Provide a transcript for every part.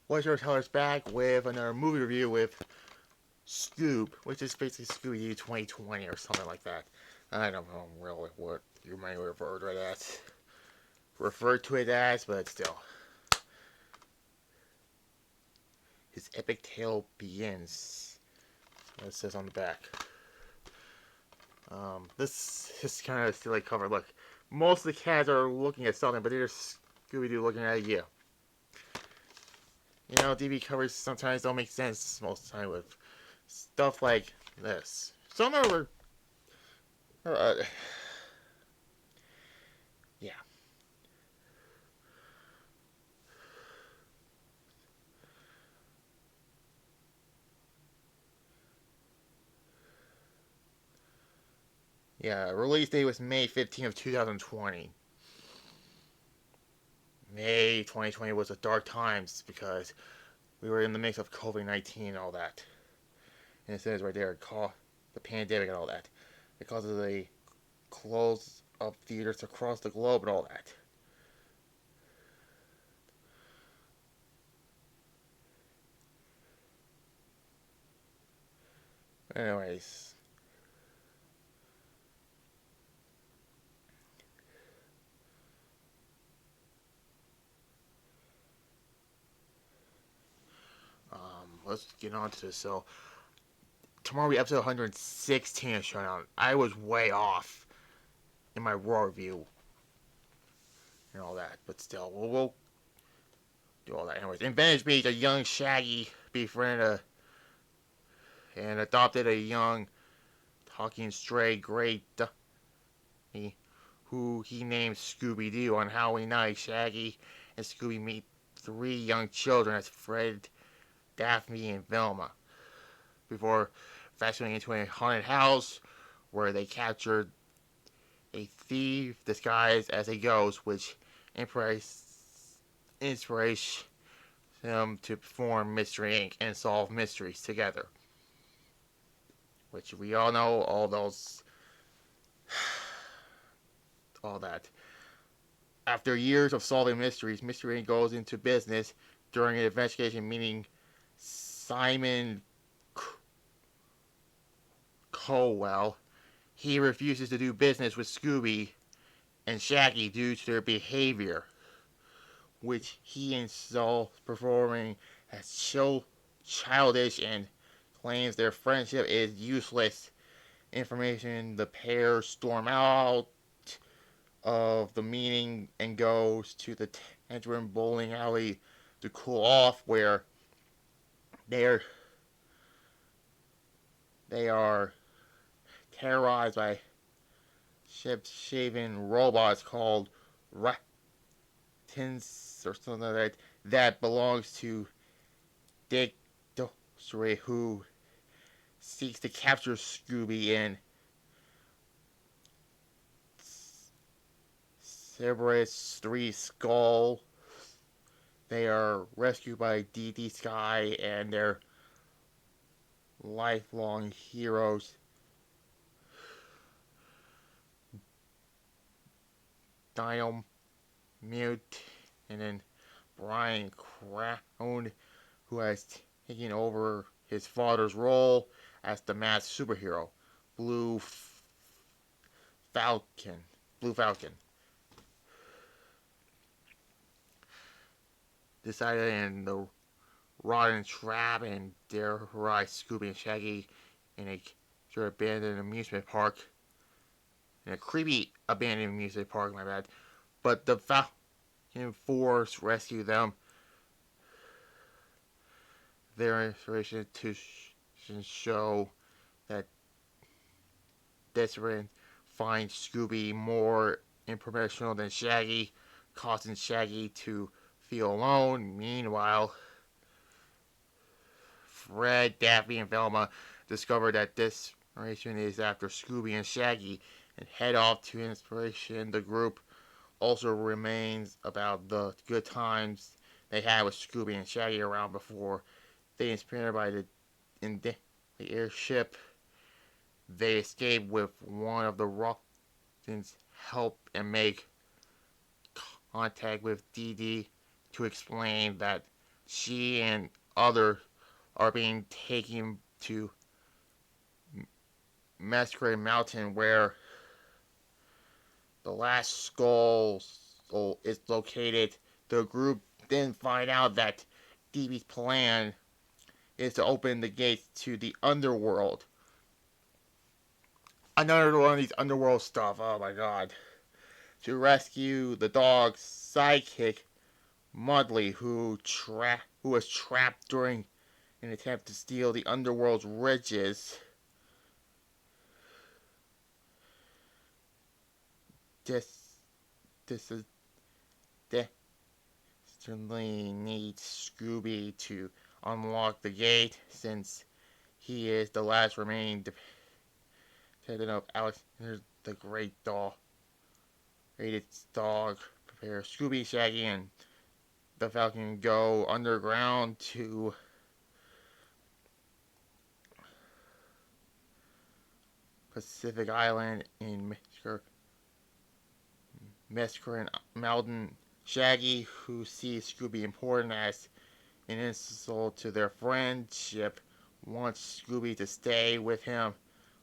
Pleasure Teller's back with another movie review with Scoob, which is basically Scooby-Doo 2020 or something like that. I don't know really what you might refer to it as, but still. His epic tale begins. It says on the back. This is kind of a silly cover. Look, most of the cats are looking at something, but there's Scooby-Doo looking at you. You know, DV covers sometimes don't make sense most of the time with stuff like this. Some are, uh, yeah. Yeah, release date was May 15th of 2020. May 2020 was a dark times because we were in the mix of COVID-19 and all that. And it says right there, the pandemic and all that. Because of the close of theaters across the globe and all that. Anyways. Let's get on to this. So, tomorrow we episode 116 is showing out. I was way off in my Raw review and all that, but still, we'll do all that. Anyways, in Venice Beach, a young Shaggy befriended and adopted a young talking stray gray dummy who he named Scooby-Doo. On Halloween night, Shaggy and Scooby meet three young children as Fred, Daphne, and Velma before venturing into a haunted house where they captured a thief disguised as a ghost, which inspires them to form Mystery Inc. and solve mysteries together. Which we all know, all that. After years of solving mysteries, Mystery Inc. goes into business during an investigation, meaning Simon Cowell. He refuses to do business with Scooby and Shaggy due to their behavior, which he insults performing as so childish and claims their friendship is useless information. The pair storm out of the meeting and goes to the Tangerine bowling alley to cool off, where they are terrorized by shape-shaven robots called Ratins or something like that belongs to Dick Dorsey, who seeks to capture Scooby and Cerberus 3 Skull. They are rescued by D.D. Sky and their lifelong heroes, Dino Mute, and then Brian Crown, who has taken over his father's role as the masked superhero, Blue Falcon. Decided in the rotten trap and terrorize Scooby and Shaggy in a abandoned amusement park. In a creepy abandoned amusement park, my bad. But the Falcon Force rescue them. Their inspiration to show that Desperate finds Scooby more impersonal than Shaggy, causing Shaggy to feel alone. Meanwhile, Fred, Daphne, and Velma discover that this inspiration is after Scooby and Shaggy and head off to inspiration. The group also remains about the good times they had with Scooby and Shaggy around before they inspired by in the airship. They escape with one of the Rockins help and make contact with Dee Dee to explain that she and others are being taken to Masquerade Mountain, where the last skull is located. The group then find out that DB's plan is to open the gates to the underworld. Another one of these underworld stuff. Oh my god. To rescue the dog's sidekick, Mudley, who was trapped during an attempt to steal the underworld's riches. This is desperately needs Scooby to unlock the gate, since he is the last remaining descendant of Alexander the Great Dog. Rated dog. Prepare Scooby, Shaggy, and the Falcon go underground to Pacific Island in Mescarin Mountain. Shaggy, who sees Scooby important as an insult to their friendship, wants Scooby to stay with him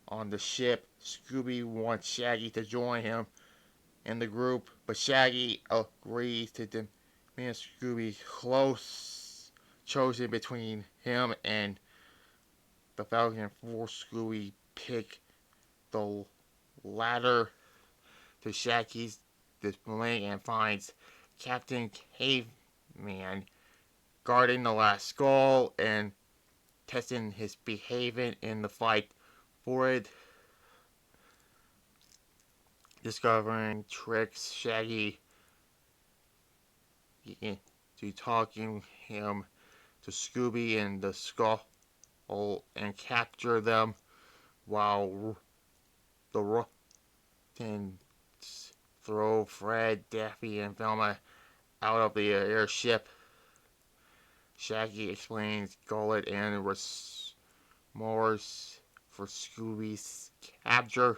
on the ship. Scooby wants Shaggy to join him in the group, but Shaggy agrees to demand Scooby close chosen between him and the Falcon, for Scooby pick the latter to Shaggy's dismay and finds Captain Caveman guarding the last skull and testing his behavior in the fight for it. Discovering tricks Shaggy into talking him to Scooby and the skull and capture them, while the Russians throw Fred, Daffy, and Velma out of the airship. Shaggy explains Gullet and remorse for Scooby's capture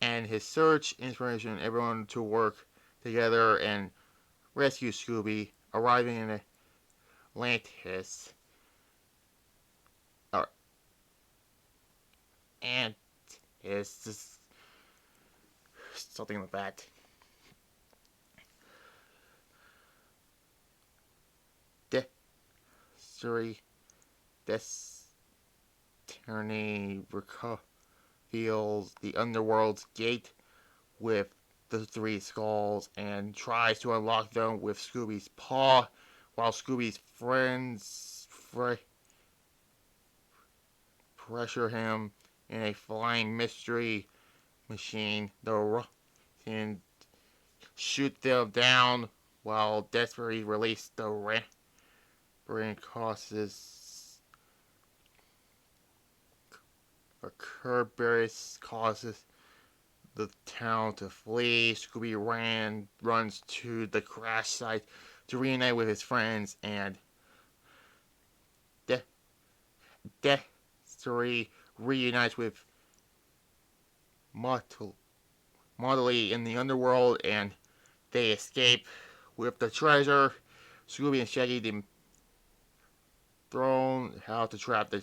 and his search, inspiration everyone to work together and rescue Scooby. Arriving in Atlantis, and it's just something like that. Destiny reveals the underworld's gate with the three skulls and tries to unlock them with Scooby's paw, while Scooby's friends pressure him in a flying mystery machine. The Russians shoot them down, while desperately release the rampant causes Kerberos causes the town to flee. Scooby runs to the crash site to reunite with his friends, and Destiny reunites with Mudley in the underworld, and they escape with the treasure. Scooby and Shaggy thrown how to trap the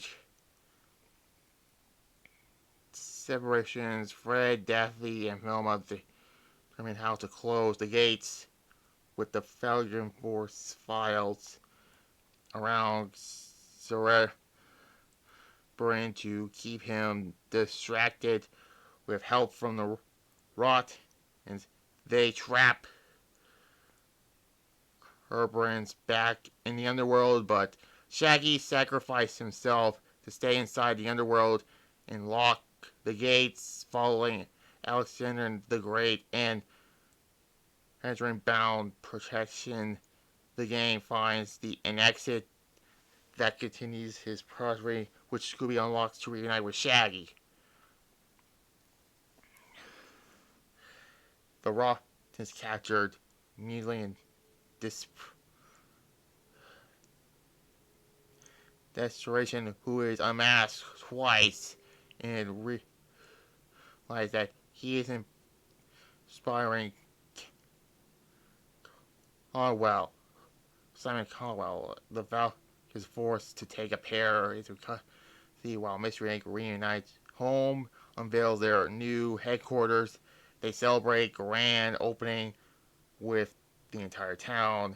separations. Fred, Daffy, and Velma determine how to close the gates with the Falcon Force files around Cerebrin to keep him distracted. With help from the Rot, and they trap Cerebrin's back in the underworld, but Shaggy sacrificed himself to stay inside the underworld and lock the gates, following Alexander the Great and entering bound protection. The game finds an exit that continues his prosperity, which Scooby unlocks to reunite with Shaggy. The Raw is captured immediately and Desperation, who is unmasked twice and realizes that he is inspiring Conwell. Simon Caldwell, the Falcon is forced to take a pair into custody while Mystery Inc. reunites home, unveils their new headquarters. They celebrate grand opening with the entire town,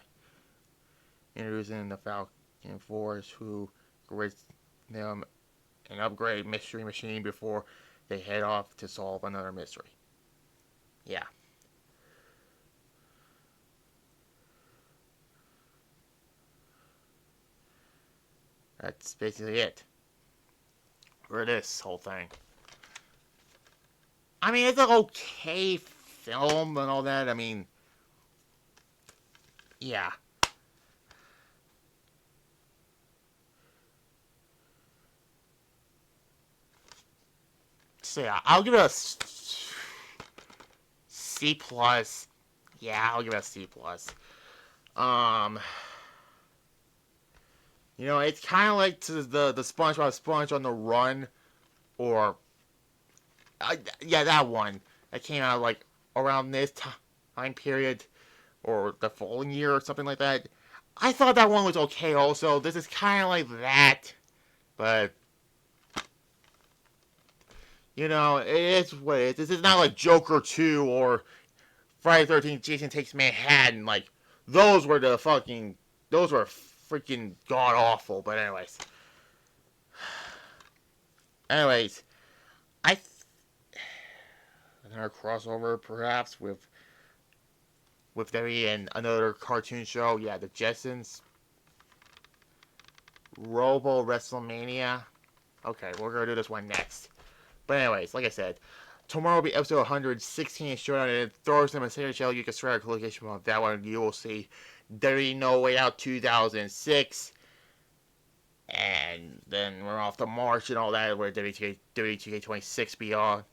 introducing the Falcon Force, who grants them an upgrade mystery machine before they head off to solve another mystery. Yeah. That's basically it for this whole thing. I mean, it's an okay film and all that. I mean, yeah. So yeah, I'll give it a C plus. Yeah, I'll give it a C plus. Um, it's kind of like the SpongeBob Sponge on the Run, or yeah, that one that came out like around this time period, or the following year, or something like that. I thought that one was okay. Also, this is kind of like that, but it's what it is. This is not like Joker 2 or Friday the 13th, Jason Takes Manhattan. Like, those were freaking god awful. But anyways, I another crossover perhaps with Debbie and another cartoon show. Yeah, the Jetsons, Robo WrestleMania. Okay, we're gonna do this one next. But anyways, like I said, tomorrow will be episode 116 Showdown, and Thursday on my Saturday channel, you can start a location of that one. You will see Dirty No Way Out 2006. And then we're off to March and all that, where WTK26 Beyond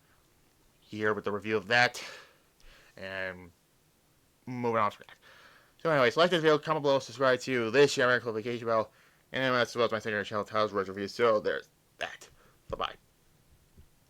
here with the review of that. And moving on from that. So anyways, like this video, comment below, subscribe to this channel, notification bell, and then as well as my secondary channel, Tyler's Reviews. So there's that. Bye-bye.